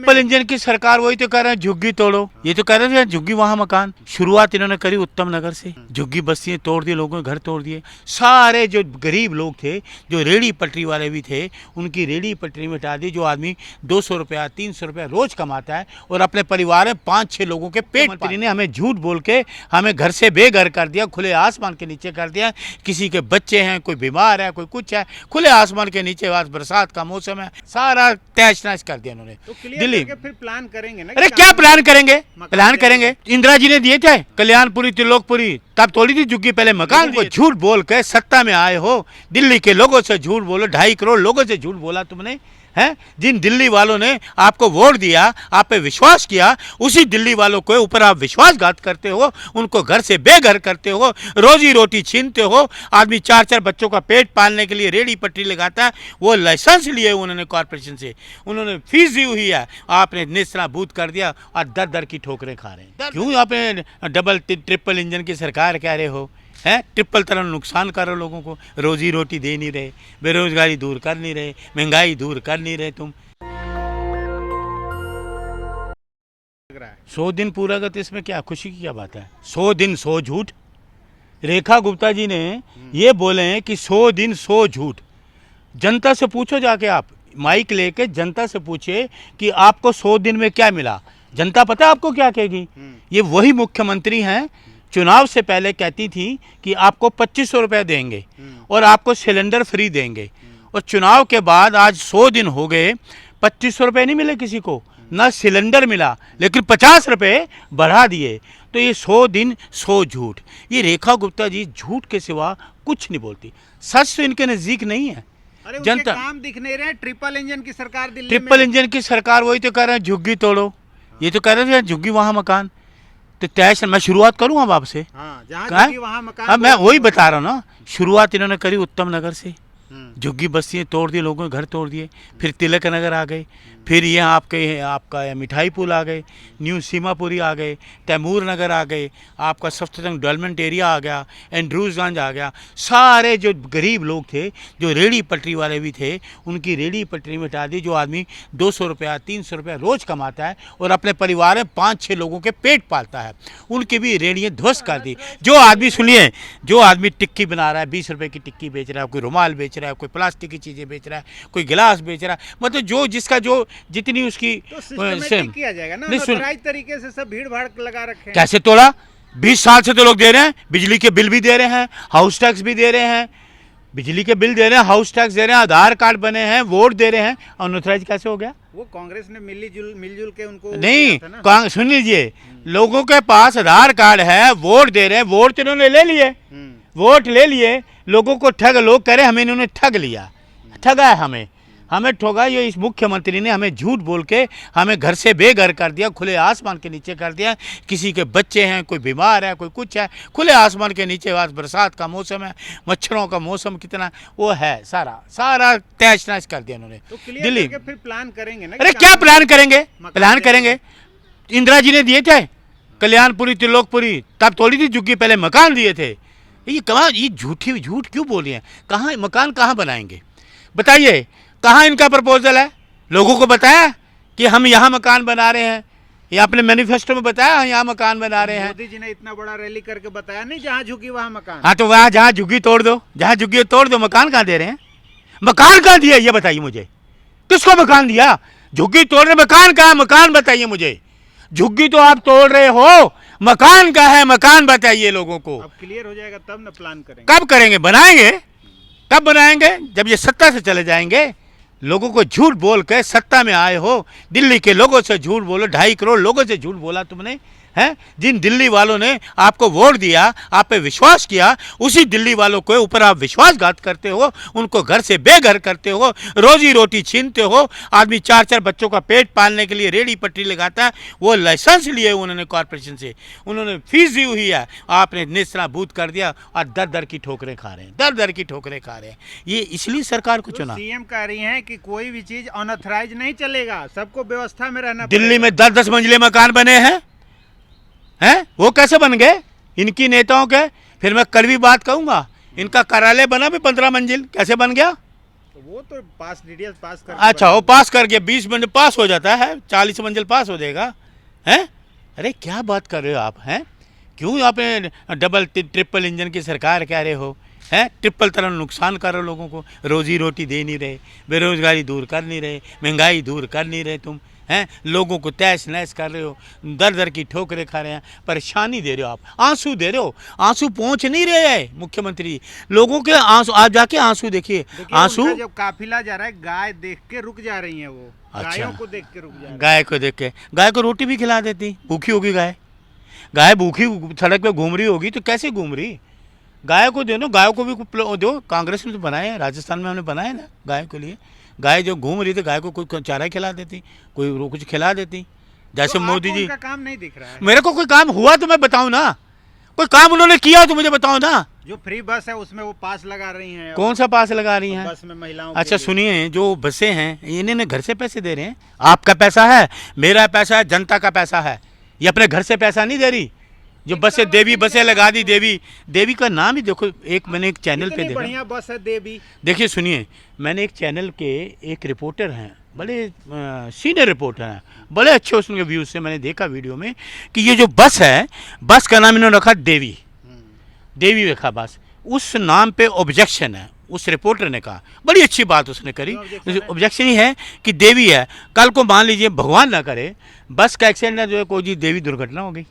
Triple engine की सरकार वही तो कह रहे हैं झुग्गी तोड़ो। ये तो कह रहे थे झुग्गी वहाँ मकान। शुरुआत इन्होंने करी उत्तम नगर से, झुग्गी बस्तियाँ तोड़ दी, लोगों के घर तोड़ दिए। सारे जो गरीब लोग थे, जो रेड़ी पटरी वाले भी थे, उनकी रेड़ी पटरी में हटा दी। जो आदमी 200 रुपया 300 रुपया रोज कमाता है और अपने परिवार में 5-6 लोगों के पेट, मंत्री ने हमें झूठ बोल के हमें घर से बेघर कर दिया, खुले आसमान के नीचे कर दिया। किसी के बच्चे हैं, कोई बीमार है, कोई कुछ है, खुले आसमान के नीचे, आज बरसात का मौसम है, सारा तहस नहस कर दिया उन्होंने। तो दिल्ली फिर प्लान करेंगे ना। अरे क्या प्लान करेंगे? प्लान करेंगे। इंदिरा जी ने दिए थे कल्याणपुरी त्रिलोकपुरी, तब तोड़ी थी झुग्गी, पहले मकान को झूठ बोल के सत्ता में आए हो। दिल्ली के लोगों से झूठ बोलो, 2.5 करोड़ लोगों से झूठ बोला तुमने, हैं? जिन दिल्ली वालों ने आपको वोट दिया, आप पे विश्वास किया, उसी दिल्ली वालों के ऊपर आप विश्वासघात करते हो, उनको घर से बेघर करते हो, रोजी रोटी छीनते हो। आदमी 4-4 बच्चों का पेट पालने के लिए रेड़ी पटरी लगाता है, वो लाइसेंस लिए उन्होंने कॉर्पोरेशन से, उन्होंने फीस दी हुई है, आपने नेस्तनाबूद कर दिया और दर दर की ठोकरें खा रहे हैं। क्यों आपने डबल ट्रिपल इंजन की सरकार कह रहे हो? है ट्रिपल तरह नुकसान कर रहे हो लोगों को, रोजी रोटी दे नहीं रहे, बेरोजगारी दूर कर नहीं रहे, महंगाई दूर कर नहीं रहे तुम। 100 दिन पूरा कर तो इसमें क्या खुशी की क्या बात है? 100 दिन 100 झूठ। रेखा गुप्ता जी ने ये बोले हैं कि 100 दिन 100 झूठ। जनता से पूछो, जाके आप माइक लेके जनता से पूछे कि आपको 100 दिन में क्या मिला। जनता पता है आपको क्या कहेगी? ये वही मुख्यमंत्री हैं, चुनाव से पहले कहती थी कि आपको 2500 रुपये देंगे और आपको सिलेंडर फ्री देंगे, और चुनाव के बाद आज 100 दिन हो गए, 2500 रुपये नहीं मिले किसी को, ना सिलेंडर मिला, लेकिन 50 रुपये बढ़ा दिए। तो ये 100 दिन 100 झूठ। ये रेखा गुप्ता जी झूठ के सिवा कुछ नहीं बोलती, सच तो इनके नज़दीक नहीं है। अरे जनता काम दिख नहीं रहे। ट्रिपल इंजन की सरकार दिल्ली ट्रिपल इंजन की सरकार वही तो कह रहे हैं झुग्गी तोड़ो। ये तो कह रहे थे झुग्गी वहाँ मकान। तो तय मैं शुरुआत करूँ अब आपसे? हाँ, जहाँ वहाँ मकान। अब मैं वही बता रहा हूँ ना, शुरुआत इन्होंने करी उत्तम नगर से, झुग्गी बस्तियाँ तोड़ दी, लोगों के घर तोड़ दिए। फिर तिलक नगर आ गए, फिर ये आपका मिठाई पुल आ गए, न्यू सीमापुरी आ गए, तैमूर नगर आ गए, आपका सफ्तरजंग डेवलपमेंट एरिया आ गया, एंड्रूजगंज आ गया। सारे जो गरीब लोग थे, जो रेड़ी पटरी वाले भी थे, उनकी रेड़ी पटरी में हटा दी। जो आदमी 200 रुपया 300 रुपया रोज कमाता है और अपने परिवार में 5-6 लोगों के पेट पालता है, उनकी भी रेड़ियाँ ध्वस्त कर दी। जो आदमी, सुनिए, जो आदमी टिक्की बना रहा है, 20 रुपये की टिक्की बेच रहा है, कोई रुमाल बेच रहा है, कोई प्लास्टिक की चीज़ें बेच रहा है, कोई गिलास बेच रहा है, मतलब जो जिसका जो जितनी उसकी सिस्टमेटिक किया जाएगा ना, अनॉथराइज्ड तरीके से सब भीड़ भाड़ लगा रखे हैं। कैसे तोड़ा? 20 साल से तो लोग दे रहे हैं, बिजली के बिल भी दे रहे हैं, हाउस टैक्स भी दे रहे हैं, बिजली के बिल दे रहे हैं, हाउस टैक्स दे रहे हैं, आधार कार्ड बने हैं, वोट दे रहे हैं, अनऑथराइज कैसे हो गया? वो कांग्रेस ने मिलजुल के उनको नहीं, सुन लीजिए, लोगों के पास आधार कार्ड है, वोट दे रहे हैं, वोट तो इन्होंने ले लिए, वोट ले लिए, लोगों को ठग, लोग कह रहे हमें इन्होंने ठग लिया, ठगा है हमें ठोगा। ये इस मुख्यमंत्री ने हमें झूठ बोल के हमें घर से बेघर कर दिया, खुले आसमान के नीचे कर दिया। किसी के बच्चे हैं, कोई बीमार है, कोई कुछ है, खुले आसमान के नीचे, आज बरसात का मौसम है, मच्छरों का मौसम कितना वो है, सारा तहस नहस कर दिया उन्होंने। तो दिल्ली फिर प्लान करेंगे ना। अरे क्या प्लान करेंगे? प्लान करेंगे। इंदिरा जी ने दिए थे कल्याणपुरी त्रिलोकपुरी, तब तोड़ी थी झुग्गी, पहले मकान दिए थे। ये कहाँ, ये झूठ क्यों बोली है? कहाँ मकान कहाँ बनाएंगे बताइए? कहाँ इनका प्रपोजल है? लोगों को बताया कि हम यहाँ मकान बना रहे हैं, या अपने मैनिफेस्टो में बताया हम यहाँ मकान बना रहे हैं? मोदी जी ने इतना बड़ा रैली करके बताया नहीं, जहाँ झुकी वहाँ मकान। हाँ, तो वहाँ जहाँ झुग्गी तोड़ दो, जहाँ झुग्गी तोड़ दो, मकान कहाँ दे रहे हैं? मकान कहाँ दिया ये बताइए मुझे, किसको मकान दिया? झुग्गी तोड़ रहे, मकान कहाँ? मकान बताइए मुझे। झुग्गी तो आप तोड़ रहे हो, मकान का है, मकान बताइए लोगों को। अब क्लियर हो जाएगा तब ना प्लान करेंगे। कब करेंगे? बनाएंगे। कब बनाएंगे? जब ये सत्ता से चले जाएंगे। लोगों को झूठ बोल के सत्ता में आए हो, दिल्ली के लोगों से झूठ बोलो, 2.5 करोड़ लोगों से झूठ बोला तुमने, हैं? जिन दिल्ली वालों ने आपको वोट दिया, आप पे विश्वास किया, उसी दिल्ली वालों के ऊपर आप विश्वासघात करते हो, उनको घर से बेघर करते हो, रोजी रोटी छीनते हो। आदमी 4-4 बच्चों का पेट पालने के लिए रेड़ी पटरी लगाता है, वो लाइसेंस लिए उन्होंने कॉर्पोरेशन से, उन्होंने फीस दी हुई है, आपने नेस्तनाबूद कर दिया और दर दर की ठोकरें खा रहे हैं, दर दर की ठोकरें खा रहे हैं। ये इसलिए सरकार को चुना। सीएम कह रही हैं कि कोई भी चीज अनऑथराइज नहीं चलेगा, सबको व्यवस्था में रहना। दिल्ली में 10-10 मंजिले मकान बने हैं, वो कैसे बन गए इनकी नेताओं के? फिर मैं कड़वी बात कहूंगा, इनका कार्यालय बना भी 15 मंजिल, कैसे बन गया? वो तो पास डिटेल्स पास कर। अच्छा, वो पास कर गया, 20 मंजिल पास हो जाता है, 40 मंजिल पास हो जाएगा, हैं? अरे क्या बात कर रहे हो आप, हैं? क्यों आपने डबल ट्रिपल इंजन की सरकार कह रहे हो, हैं? ट्रिपल तरह नुकसान कर रहे हो लोगों को, रोजी रोटी दे नहीं रहे, बेरोजगारी दूर कर नहीं रहे, महंगाई दूर कर नहीं रहे तुम, हैं? लोगों को तहस नहस कर रहे हो, दर दर की ठोकरें खा रहे हैं, परेशानी दे रहे हो, आप आंसू दे रहे हो, आंसू पहुंच नहीं रहे हैं मुख्यमंत्री, लोगों के आंसू, आप जाके आंसू देखिए, आंसू। उनका जब काफिला जा रहा है, गाय देख के रुक जा रही हैं वो। अच्छा। गायों को देख के रुक जा रही हैं। गाय को देख के, गाय को रोटी भी खिला देती, भूखी होगी गाय, गाय भूखी सड़क पे घूम रही होगी तो कैसे घूम रही, गाय को दो ना, गाय को भी दो, कांग्रेस ने तो बनाया है, राजस्थान में हमने बनाया ना गाय के लिए, गाय जो घूम रही थी गाय को कोई चारा खिला देती, कोई कुछ खिला देती, जैसे तो मोदी जी। उनका काम नहीं दिख रहा है। मेरे को कोई काम हुआ तो मैं बताऊं ना, कोई काम उन्होंने किया तो मुझे बताओ ना। जो फ्री बस है उसमें वो पास लगा रही हैं। कौन सा पास लगा रही हैं? बस में महिलाओं अच्छा के लिए। सुनिए, जो बसें हैं इन्हें घर से पैसे दे रहे हैं, आपका पैसा है, मेरा पैसा है, जनता का पैसा है, ये अपने घर से पैसा नहीं दे रही। जो बसें देवी बसें लगा दी, देवी का नाम ही देखो, एक मैंने एक चैनल पे देखा, बढ़िया बस है देवी। देखिए सुनिए, मैंने एक चैनल के एक रिपोर्टर हैं, बड़े सीनियर रिपोर्टर हैं, बड़े अच्छे उसके व्यूज से मैंने देखा वीडियो में कि ये जो बस है, बस का नाम इन्होंने रखा देवी, देवी रखा बस, उस नाम पे ऑब्जेक्शन है, उस रिपोर्टर ने कहा, बड़ी अच्छी बात उसने करी, ऑब्जेक्शन ही है कि देवी है, कल को मान लीजिए भगवान ना करे बस का एक्सीडेंट जो है, कोई जी देवी दुर्घटना हो गई,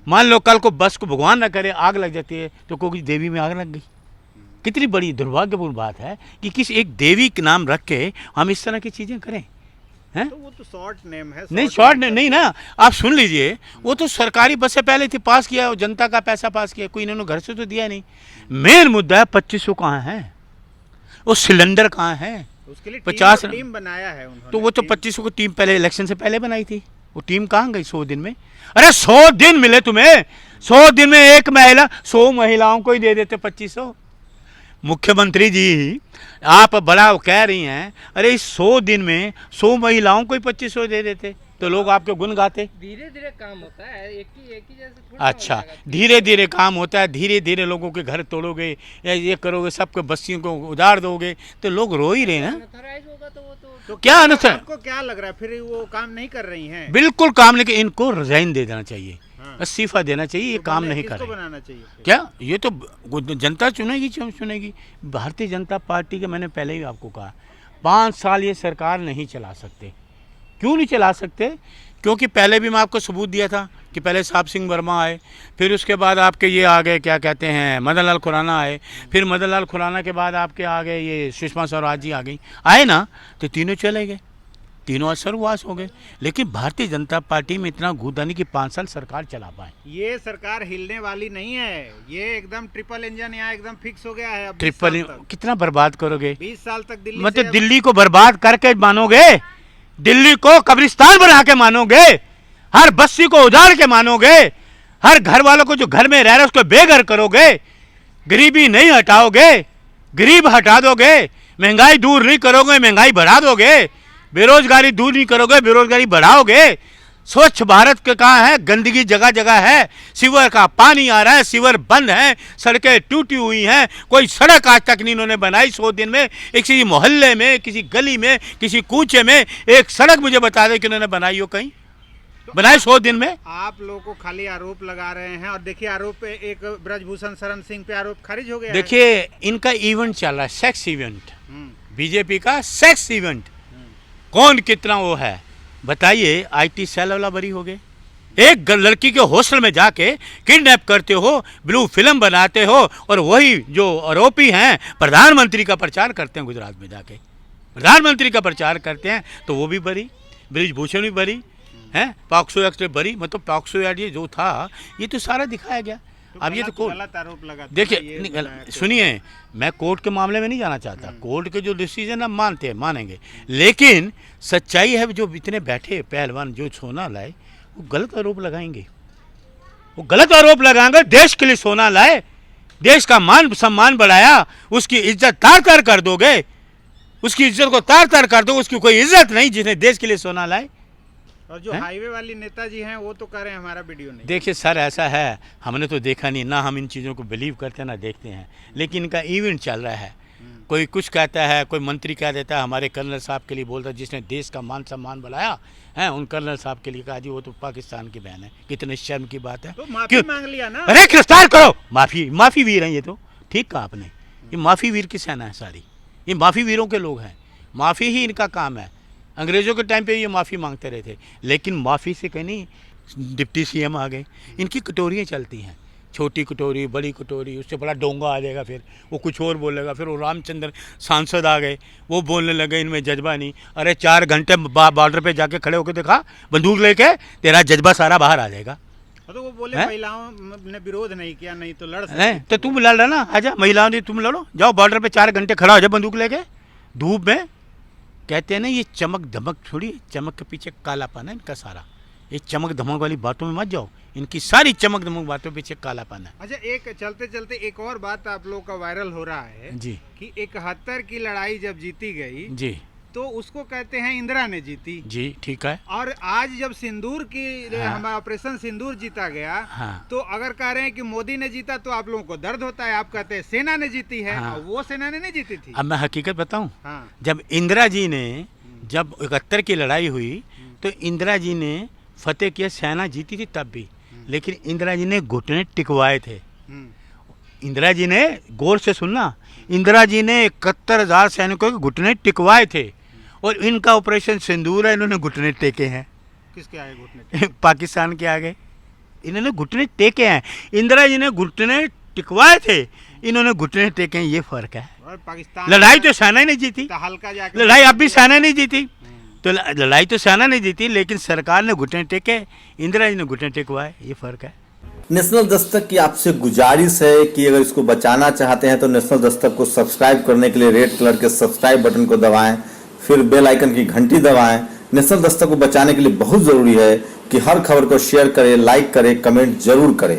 मान लो कल को बस को भगवान ना करे आग लग जाती है तो कोई देवी में आग लग गई, कितनी बड़ी दुर्भाग्यपूर्ण बात है कि किसी एक देवी के नाम रख के हम इस तरह की चीज़ें करें, हैं? तो वो तो शॉर्ट नेम है। नहीं शॉर्ट नहीं ना, आप सुन लीजिए, वो तो सरकारी बस से पहले थी, पास किया, वो जनता का पैसा पास किया, कोई इन्होंने घर से तो दिया नहीं। मेन मुद्दा है 2500 कहाँ है, वो सिलेंडर कहाँ है, उसके लिए 50 टीम बनाया है उन्होंने। तो वो तो 2500 की टीम पहले इलेक्शन से पहले बनाई थी, वो टीम कहाँ गई 100 दिन में? अरे 100 दिन मिले तुम्हें, 100 दिन में एक महिला, 100 महिलाओं को ही दे देते 2500। मुख्यमंत्री जी आप बड़ा कह रही हैं, अरे इस 100 दिन में 100 महिलाओं को ही 2500 दे देते तो लोग आपके गुण गाते। धीरे धीरे काम होता है, एक ही जैसे थोड़ा अच्छा, धीरे धीरे काम होता है, धीरे धीरे लोगों के घर तोड़ोगे या ये करोगे, सबके बस्तियों को उजाड़ दोगे तो लोग रो ही रहे हैं ना। अनऑथराइज होगा तो वो तो क्या अनुसार आपको क्या लग रहा है फिर वो काम नहीं कर रही हैं? बिल्कुल काम, लेकिन इनको रिजाइन दे देना चाहिए, हाँ। इस्तीफा देना चाहिए, ये तो काम नहीं कर किसको रहे। बनाना चाहिए फिर? क्या ये तो जनता चुनेगी। भारतीय जनता पार्टी के, मैंने पहले ही आपको कहा, 5 साल ये सरकार नहीं चला सकते। क्यों नहीं चला सकते? क्योंकि पहले भी मैं आपको सबूत दिया था कि पहले साहब सिंह वर्मा आए, फिर उसके बाद आपके ये आ गए, क्या कहते हैं, मदन लाल खुराना आए, फिर मदन लाल खुराना के बाद आपके आ गए ये सुषमा स्वराज जी आ गई, आए ना, तो तीनों चले गए, तीनों असरवास हो गए। लेकिन भारतीय जनता पार्टी में इतना घूदानी कि 5 साल सरकार चला पाए। ये सरकार हिलने वाली नहीं है, ये एकदम ट्रिपल इंजन यहाँ एकदम फिक्स हो गया है। अब 20 ट्रिपल साल तक। कितना बर्बाद करोगे? 20 साल तक दिल्ली मतलब से दिल्ली को बर्बाद करके मानोगे, दिल्ली को कब्रिस्तान बना के मानोगे, हर बस्ती को उजाड़ के मानोगे, हर घर वालों को जो घर में रह रहे उसको बेघर करोगे, गरीबी नहीं हटाओगे, गरीब हटा दोगे, महंगाई दूर नहीं करोगे, महंगाई बढ़ा दोगे, बेरोजगारी दूर नहीं करोगे, बेरोजगारी बढ़ाओगे। स्वच्छ भारत के कहाँ है? गंदगी जगह जगह है, सीवर का पानी आ रहा है, सीवर बंद है, सड़कें टूटी हुई हैं, कोई सड़क आज तक नहीं इन्होंने बनाई 100 दिन में। एक किसी मोहल्ले में, किसी गली में, किसी कूचे में एक सड़क मुझे बता दे कि उन्होंने बनाई हो कहीं? बनाए 100 दिन में? आप लोगों को खाली आरोप लगा रहे हैं। और देखिए आरोप पे एक ब्रजभूषण शरण सिंह पे आरोप खारिज हो गया। देखिए इनका इवेंट चल रहा है, सेक्स इवेंट, बीजेपी का सेक्स इवेंट, कौन कितना वो है बताइए। आईटी सेल वाला बरी हो गए, एक लड़की के हॉस्टल में जाके किडनैप करते हो, ब्लू फिल्म बनाते हो, और वही जो आरोपी हैं प्रधानमंत्री का प्रचार करते हैं, गुजरात में जाके प्रधानमंत्री का प्रचार करते हैं, तो वो भी बरी, ब्रजभूषण भी बरी हैं, पॉक्सो एक्ट बरी। मतलब पॉक्सो एक्ट ये जो था ये तो सारा दिखाया गया। अब ये तो गलत आरोप लगा। देखिए सुनिए, मैं कोर्ट के मामले में नहीं जाना चाहता, कोर्ट के जो डिसीजन हम मानते हैं मानेंगे, लेकिन सच्चाई है जो इतने बैठे पहलवान जो सोना लाए वो गलत आरोप लगाएंगे, वो गलत आरोप लगाएंगे। देश के लिए सोना लाए, देश का मान सम्मान बढ़ाया, उसकी इज्जत तार तार कर दोगे, उसकी इज्जत को तार तार कर दो, उसकी कोई इज्जत नहीं जिसने देश के लिए सोना लाए। और जो हाईवे वाली नेताजी हैं वो तो कह रहे हैं हमारा वीडियो नहीं। देखिए सर, ऐसा है, हमने तो देखा नहीं ना, हम इन चीज़ों को बिलीव करते हैं ना देखते हैं, लेकिन इनका इवेंट चल रहा है, कोई कुछ कहता है, कोई मंत्री कह देता है हमारे कर्नल साहब के लिए बोलता है, जिसने देश का मान सम्मान बढ़ाया है, उन कर्नल साहब के लिए कहा जी वो तो पाकिस्तान की बहन है। कितने शर्म की बात है। तो माफी मांग लिया ना। अरे गिरफ्तार करो। माफी वीर हैं ये तो। ठीक कहा आपने, ये माफी वीर की सेना है सारी, ये माफी वीरों के लोग हैं, माफी ही इनका काम है। अंग्रेजों के टाइम पे ये माफी मांगते रहे थे, लेकिन माफी से कहीं नहीं डिप्टी सीएम आ गए। इनकी कटोरियाँ चलती हैं, छोटी कटोरी, बड़ी कटोरी, उससे बड़ा डोंगा आ जाएगा, फिर वो कुछ और बोलेगा, फिर वो रामचंद्र सांसद आ गए, वो बोलने लगे इनमें जज्बा नहीं। अरे 4 घंटे बॉर्डर पे जाके खड़े होकर देखा, बंदूक लेके, तेरा जज्बा सारा बाहर आ जाएगा। तो वो बोले महिलाओं ने विरोध नहीं किया, नहीं तो लड़ सकते। तो तुम लड़ रहे ना, आजा महिलाओं ने, तुम लड़ो, जाओ बॉर्डर पे 4 घंटे खड़ा हो जाओ बंदूक लेके धूप में। कहते हैं ना ये चमक धमक, थोड़ी चमक के पीछे कालापन है इनका सारा। ये चमक धमक वाली बातों में मत जाओ, इनकी सारी चमक धमक बातों के पीछे कालापन है। अच्छा, एक चलते चलते एक और बात आप लोग का वायरल हो रहा है जी कि 71 की लड़ाई जब जीती गई जी, तो उसको कहते हैं इंदिरा ने जीती जी, ठीक है। और आज जब सिंदूर की हमारा ऑपरेशन सिंदूर जीता गया, तो अगर कह रहे हैं कि मोदी ने जीता तो आप लोगों को दर्द होता है, आप कहते हैं सेना ने जीती है। और वो सेना ने नहीं जीती थी। अब मैं हकीकत बताऊं, जब इंदिरा जी ने, जब 71 की लड़ाई हुई तो इंदिरा जी ने फतेह किया, सेना जीती थी तब भी, लेकिन इंदिरा जी ने घुटने टिकवाए थे। इंदिरा जी ने, गौर से सुनना, इंदिरा जी ने 71,000 सैनिकों के घुटने टिकवाए थे, और इनका ऑपरेशन सिंदूर है, इन्होंने घुटने टेके हैं। किसके आगे घुटने? पाकिस्तान के आगे इन्होंने घुटने टेके हैं। इंदिरा जी ने घुटने टिकवाए थे, इन्होंने घुटने टेके हैं, ये फर्क है। और पाकिस्तान लड़ाई तो सेना नहीं जीती, तो हल्का जाके लड़ाई अब भी सेना नहीं जीती, तो लड़ाई तो सेना नहीं जीती, लेकिन सरकार ने घुटने टेके, इंदिरा जी ने घुटने टेकवाए, ये फर्क है। नेशनल दस्तक की आपसे गुजारिश है कि अगर इसको बचाना चाहते हैं तो नेशनल दस्तक को सब्सक्राइब करने के लिए रेड कलर के सब्सक्राइब बटन को दबाएं, फिर बेल आइकन की घंटी दबाएं। नेशनल दस्तक को बचाने के लिए बहुत जरूरी है कि हर खबर को शेयर करें, लाइक करें, कमेंट जरूर करें।